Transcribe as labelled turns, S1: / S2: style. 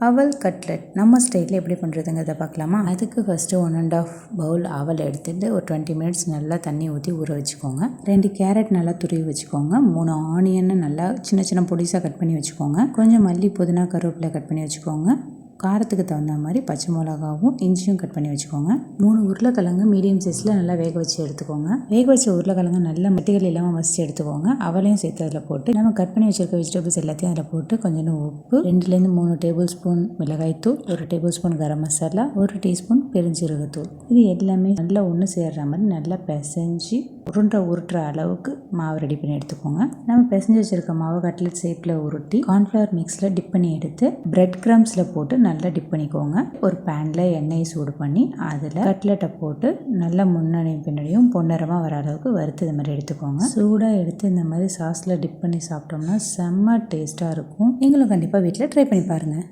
S1: அவல் கட்லெட் நம்ம ஸ்டைலில் எப்படி பண்ணுறதுங்கிறத பார்க்கலாமா. அதுக்கு ஃபஸ்ட்டு 1½ பவுல் அவல் எடுத்துகிட்டு ஒரு 20 மினிட்ஸ் நல்லா தண்ணி ஊற்றி ஊற வச்சுக்கோங்க. 2 கேரட் நல்லா துருவி வச்சுக்கோங்க. 3 ஆனியன் நல்லா சின்ன சின்ன பொடிசாக கட் பண்ணி வச்சுக்கோங்க. கொஞ்சம் மல்லி, புதினா, கருவேப்பிலை கட் பண்ணி வச்சுக்கோங்க. காரத்துக்கு தகுந்த மாதிரி பச்சை மிளகாவும் இஞ்சியும் கட் பண்ணி வச்சுக்கோங்க. 3 உருளைக்கிழங்கு மீடியம் சைஸில் நல்லா வேக வச்சு எடுத்துக்கோங்க. வேக வச்ச உருளைக்கிழங்கு நல்லா மெட்டிகள் இல்லாமல் வச்சு எடுத்துக்கோங்க. அவளையும் சேர்த்து அதில் போட்டு நம்ம கட் பண்ணி வச்சிருக்க வெஜிடபிள்ஸ் எல்லாத்தையும் அதில் போட்டு கொஞ்சம் உப்பு, 2-3 டேபிள் ஸ்பூன் மிளகாய்த்தூள், 1 table spoon garam masala, 1 teaspoon பெருஞ்சீரகத்தூள், இது எல்லாமே நல்லா ஒன்று சேர்ற மாதிரி நல்லா பிசைஞ்சு உருட்டுற அளவுக்கு மாவு ரெடி பண்ணி எடுத்துக்கோங்க. நம்ம பிசைஞ்சு வச்சிருக்க மாவு கட்லெட் ஷேப்பில் உருட்டி கார்ன்ஃப்ளவர் மிக்ஸில் டிப் பண்ணி எடுத்து பிரெட் கிரம்ஸில் போட்டு நல்லா டிப் பண்ணிக்கோங்க. ஒரு பேனில் எண்ணெயை சூடு பண்ணி அதில் கட்லெட்டை போட்டு நல்லா முன்னாடியும் பின்னாடியும் பொன்னிறமாக வர அளவுக்கு வறுத்து இது மாதிரி எடுத்துக்கோங்க. சூடாக எடுத்து இந்த மாதிரி சாஸில் டிப் பண்ணி சாப்பிட்டோம்னா செம்ம டேஸ்ட்டாக இருக்கும். நீங்களும் கண்டிப்பாக வீட்டில் ட்ரை பண்ணி பாருங்கள்.